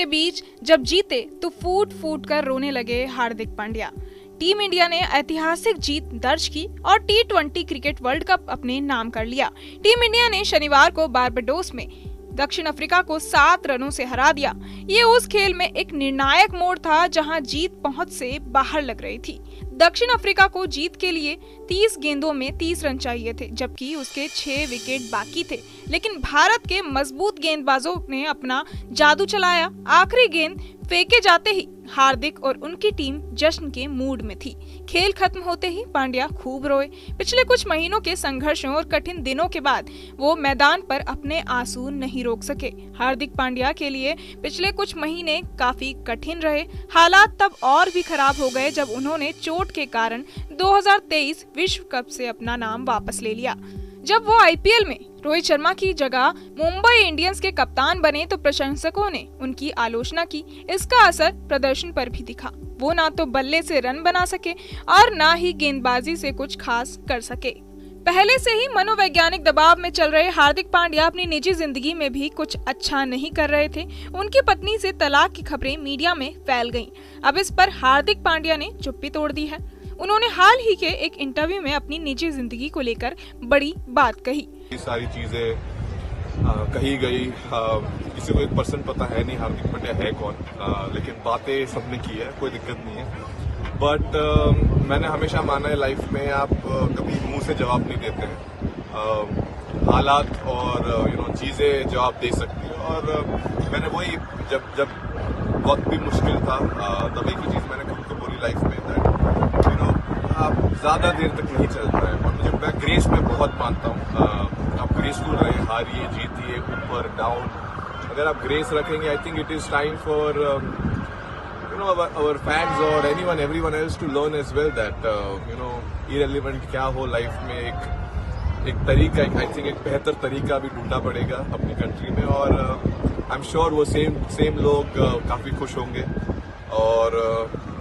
के बीच जब जीते तो फूट फूट कर रोने लगे हार्दिक पांड्या। टीम इंडिया ने ऐतिहासिक जीत दर्ज की और T20 क्रिकेट वर्ल्ड कप अपने नाम कर लिया। टीम इंडिया ने शनिवार को बारबाडोस में दक्षिण अफ्रीका को 7 रनों से हरा दिया। ये उस खेल में एक निर्णायक मोड़ था जहां जीत पहुंच से बाहर लग रही थी। दक्षिण अफ्रीका को जीत के लिए 30 गेंदों में 30 रन चाहिए थे, जबकि उसके 6 विकेट बाकी थे। लेकिन भारत के मजबूत गेंदबाजों ने अपना जादू चलाया। आखिरी गेंद फेंके जाते ही हार्दिक और उनकी टीम जश्न के मूड में थी। खेल खत्म होते ही पांड्या खूब रोए। पिछले कुछ महीनों के संघर्षों और कठिन दिनों के बाद वो मैदान पर अपने आंसू नहीं रोक सके। हार्दिक पांड्या के लिए पिछले कुछ महीने काफी कठिन रहे। हालात तब और भी खराब हो गए जब उन्होंने चोट के कारण 2023 विश्व कप से अपना नाम वापस ले लिया। जब वो आईपीएल में रोहित शर्मा की जगह मुंबई इंडियंस के कप्तान बने तो प्रशंसकों ने उनकी आलोचना की। इसका असर प्रदर्शन पर भी दिखा। वो ना तो बल्ले से रन बना सके और ना ही गेंदबाजी से कुछ खास कर सके। पहले से ही मनोवैज्ञानिक दबाव में चल रहे हार्दिक पांड्या अपनी निजी जिंदगी में भी कुछ अच्छा नहीं कर रहे थे। उनकी पत्नी से तलाक की खबरें मीडिया में फैल गईं। अब इस पर हार्दिक पांड्या ने चुप्पी तोड़ दी है। उन्होंने हाल ही के एक इंटरव्यू में अपनी निजी जिंदगी को लेकर बड़ी बात कही। सारी चीजें कही गई। किसी को 1% पता है नहीं हार्दिक पांड्या है कौन, लेकिन बातें सबने की है, कोई दिक्कत नहीं है। बट मैंने हमेशा माना है लाइफ में आप कभी मुंह से जवाब नहीं देते हैं। हालात और चीजें जवाब दे सकती है। और मैंने वही जब वक्त भी मुश्किल था तब एक ही चीज मैंने खुद को बोली लाइफ में, आप ज्यादा देर तक नहीं चल रहा है। और मुझे मैं ग्रेस में बहुत मानता हूँ। आप ग्रेसफुल रहे, हारिए जीतिए, ऊपर डाउन, अगर आप ग्रेस रखेंगे I think it is time for our fans or everyone else to learn as well that irrelevant क्या हो लाइफ में एक तरीका, आई थिंक एक बेहतर तरीका भी ढूंढना पड़ेगा अपनी कंट्री में। और आई एम श्योर वो सेम लोग काफी खुश होंगे। और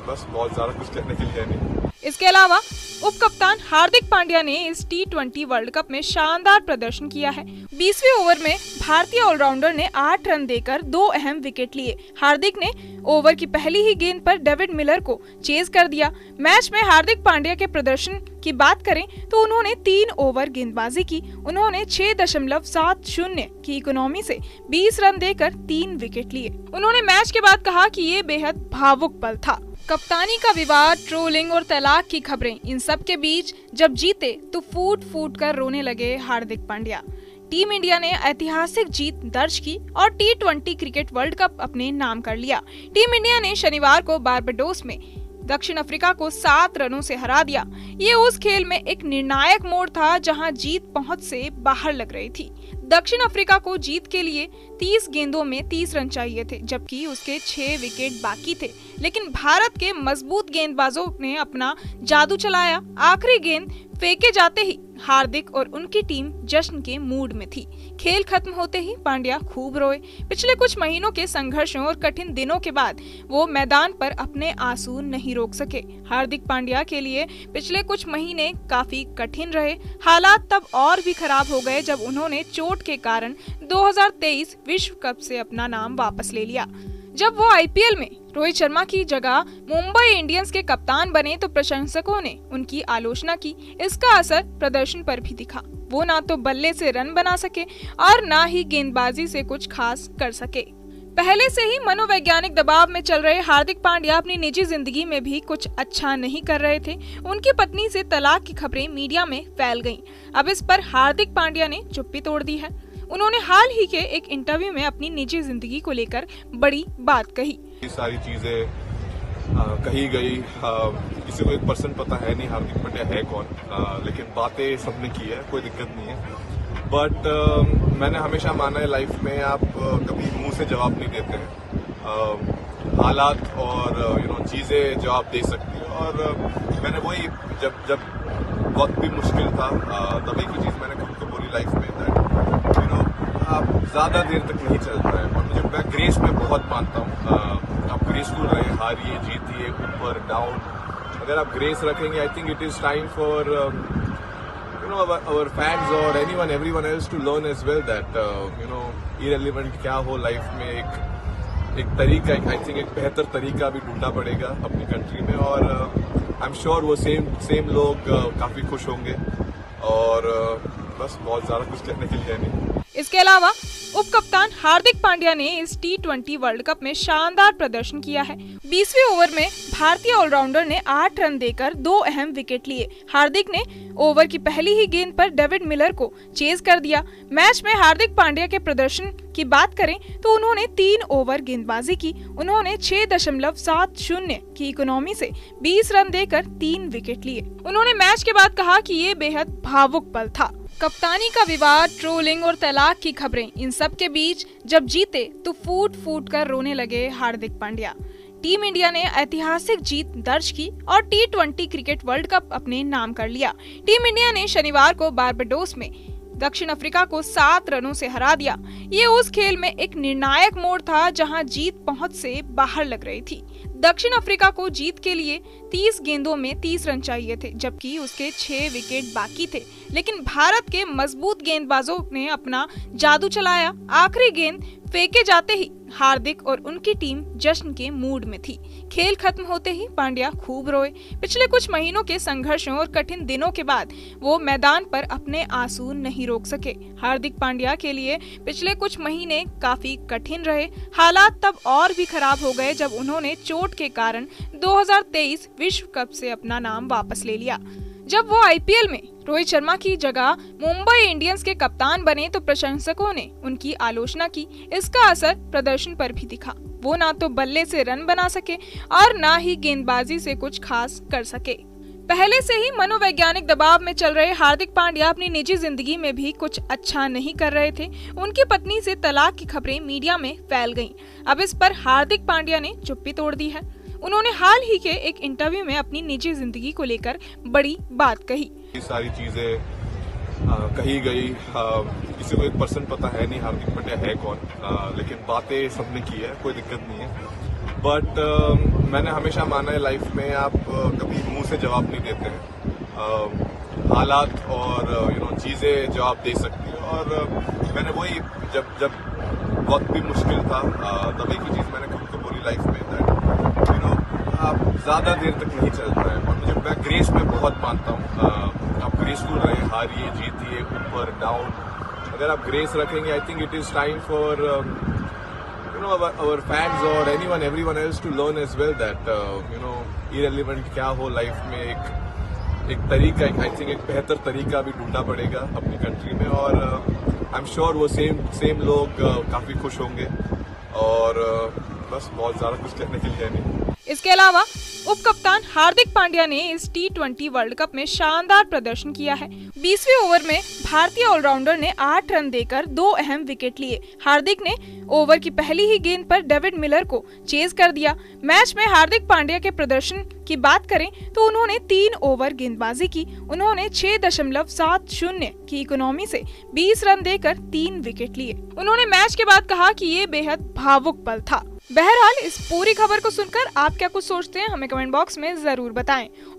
बस बहुत ज्यादा कुछ कहने के लिए नहीं। इसके अलावा उप कप्तान हार्दिक पांड्या ने इस T20 वर्ल्ड कप में शानदार प्रदर्शन किया है। 20वें ओवर में भारतीय ऑलराउंडर ने 8 रन देकर 2 अहम विकेट लिए। हार्दिक ने ओवर की पहली ही गेंद पर डेविड मिलर को चेज कर दिया। मैच में हार्दिक पांड्या के प्रदर्शन की बात करें तो उन्होंने 3 ओवर गेंदबाजी की। उन्होंने 6.70 की इकोनॉमी से 20 रन देकर 3 विकेट लिए। उन्होंने मैच के बाद कहा कि ये बेहद भावुक पल था। कप्तानी का विवाद, ट्रोलिंग और तलाक की खबरें, इन सब के बीच जब जीते तो फूट फूट कर रोने लगे हार्दिक पांड्या। टीम इंडिया ने ऐतिहासिक जीत दर्ज की और T20 क्रिकेट वर्ल्ड कप अपने नाम कर लिया। टीम इंडिया ने शनिवार को बारबाडोस में दक्षिण अफ्रीका को 7 रनों से हरा दिया। ये उस खेल में एक निर्णायक मोड़ था जहां जीत पहुंच से बाहर लग रही थी। दक्षिण अफ्रीका को जीत के लिए 30 गेंदों में 30 रन चाहिए थे, जबकि उसके 6 विकेट बाकी थे। लेकिन भारत के मजबूत गेंदबाजों ने अपना जादू चलाया। आखिरी गेंद फेंके जाते ही हार्दिक और उनकी टीम जश्न के मूड में थी। खेल खत्म होते ही पांड्या खूब रोए। पिछले कुछ महीनों के संघर्षों और कठिन दिनों के बाद वो मैदान पर अपने आंसू नहीं रोक सके। हार्दिक पांड्या के लिए पिछले कुछ महीने काफी कठिन रहे। हालात तब और भी खराब हो गए जब उन्होंने चोट के कारण 2023 विश्व कप से अपना नाम वापस ले लिया। जब वो आईपीएल में रोहित शर्मा की जगह मुंबई इंडियंस के कप्तान बने तो प्रशंसकों ने उनकी आलोचना की। इसका असर प्रदर्शन पर भी दिखा। वो ना तो बल्ले से रन बना सके और ना ही गेंदबाजी से कुछ खास कर सके। पहले से ही मनोवैज्ञानिक दबाव में चल रहे हार्दिक पांड्या अपनी निजी जिंदगी में भी कुछ अच्छा नहीं कर रहे थे। उनकी पत्नी से तलाक की खबरें मीडिया में फैल गईं। अब इस पर हार्दिक पांड्या ने चुप्पी तोड़ दी है। उन्होंने हाल ही के एक इंटरव्यू में अपनी निजी जिंदगी को लेकर बड़ी बात कही। सारी चीजें कही गई। किसी को 1% पता है नहीं हार्दिक पांड्या है कौन, लेकिन बातें सबने की है, कोई दिक्कत नहीं है। बट मैंने हमेशा माना है लाइफ में आप कभी मुंह से जवाब नहीं देते हैं। हालात और चीजें जवाब दे सकती है। और मैंने वही जब वक्त भी मुश्किल था तब एक ही चीज मैंने खुद को बोली लाइफ में, आप ज्यादा देर तक नहीं चल रहा है। और मैं ग्रेस में बहुत मानता हूँ। आप ग्रेसफुल रहे, हारिए जीतिए, ऊपर डाउन, अगर आप ग्रेस रखेंगे I think it is time for our fans or everyone else to learn as well that irrelevant क्या हो लाइफ में एक तरीका, आई थिंक एक बेहतर तरीका भी ढूंढना पड़ेगा अपनी कंट्री में, और आई एम श्योर वो सेम लोग काफी खुश होंगे, और बस बहुत ज्यादा कुछ कहने के लिए नहीं। इसके अलावा उप कप्तान हार्दिक पांड्या ने इस T20 वर्ल्ड कप में शानदार प्रदर्शन किया है। 20वें ओवर में भारतीय ऑलराउंडर ने 8 रन देकर 2 अहम विकेट लिए। हार्दिक ने ओवर की पहली ही गेंद पर डेविड मिलर को चेज कर दिया। मैच में हार्दिक पांड्या के प्रदर्शन की बात करें तो उन्होंने 3 ओवर गेंदबाजी की। उन्होंने 6.70 की इकोनॉमी से 20 रन देकर 3 विकेट लिए। उन्होंने मैच के बाद कहा कि ये बेहद भावुक पल था। कप्तानी का विवाद, ट्रोलिंग और तलाक की खबरें, इन सब के बीच जब जीते तो फूट फूट कर रोने लगे हार्दिक पांड्या। टीम इंडिया ने ऐतिहासिक जीत दर्ज की और T20 क्रिकेट वर्ल्ड कप अपने नाम कर लिया। टीम इंडिया ने शनिवार को बारबाडोस में दक्षिण अफ्रीका को 7 रनों से हरा दिया। ये उस खेल में एक निर्णायक मोड़ था जहां जीत पहुंच से बाहर लग रही थी। दक्षिण अफ्रीका को जीत के लिए 30 गेंदों में 30 रन चाहिए थे, जबकि उसके 6 विकेट बाकी थे। लेकिन भारत के मजबूत गेंदबाजों ने अपना जादू चलाया। आखिरी गेंद फेंके जाते ही हार्दिक और उनकी टीम जश्न के मूड में थी। खेल खत्म होते ही पांड्या खूब रोए। पिछले कुछ महीनों के संघर्षों और कठिन दिनों के बाद वो मैदान पर अपने आंसू नहीं रोक सके। हार्दिक पांड्या के लिए पिछले कुछ महीने काफी कठिन रहे। हालात तब और भी खराब हो गए जब उन्होंने चोट के कारण 2023 विश्व कप से अपना नाम वापस ले लिया। जब वो आईपीएल में रोहित शर्मा की जगह मुंबई इंडियंस के कप्तान बने तो प्रशंसकों ने उनकी आलोचना की। इसका असर प्रदर्शन पर भी दिखा। वो ना तो बल्ले से रन बना सके और ना ही गेंदबाजी से कुछ खास कर सके। पहले से ही मनोवैज्ञानिक दबाव में चल रहे हार्दिक पांड्या अपनी निजी जिंदगी में भी कुछ अच्छा नहीं कर रहे थे। उनकी पत्नी से तलाक की खबरें मीडिया में फैल गईं। अब इस पर हार्दिक पांड्या ने चुप्पी तोड़ दी है। उन्होंने हाल ही के एक इंटरव्यू में अपनी निजी जिंदगी को लेकर बड़ी बात कही। ये सारी चीजें कही गई, किसी को 1% पता है नहीं हार्दिक पांड्या है कौन, लेकिन बातें सबने की है, कोई दिक्कत नहीं है। बट मैंने हमेशा माना है लाइफ में आप कभी मुंह से जवाब नहीं देते हैं, हालात और चीजें जवाब दे सकती है। और मैंने वही जब वक्त भी मुश्किल था तब एक ही चीज मैंने खुद को बोली लाइफ में, आप ज्यादा देर तक नहीं चल पाए। और मैं ग्रेस में बहुत मानता हूँ, आप ग्रेसफुल रहे, हारिए जीतिए, ऊपर डाउन, अगर आप ग्रेस रखेंगे I think it is time for our fans or everyone else to learn as well that irrelevant क्या हो लाइफ में, एक तरीका, आई थिंक एक बेहतर तरीका भी ढूंढना पड़ेगा अपनी कंट्री में, और आई एम श्योर वो सेम लोग काफी खुश होंगे, और बस बहुत ज्यादा कुछ कहने के लिए नहीं। इसके अलावा उप कप्तान हार्दिक पांड्या ने इस T20 वर्ल्ड कप में शानदार प्रदर्शन किया है। 20वें ओवर में भारतीय ऑलराउंडर ने 8 रन देकर 2 अहम विकेट लिए। हार्दिक ने ओवर की पहली ही गेंद पर डेविड मिलर को चेज कर दिया। मैच में हार्दिक पांड्या के प्रदर्शन की बात करें तो उन्होंने 3 ओवर गेंदबाजी की। उन्होंने 6.70 की इकोनॉमी से 20 रन देकर 3 विकेट लिए। उन्होंने मैच के बाद कहा कि ये बेहद भावुक पल था। बहरहाल इस पूरी खबर को सुनकर आप क्या कुछ सोचते हैं हमें कमेंट बॉक्स में जरूर बताएं। और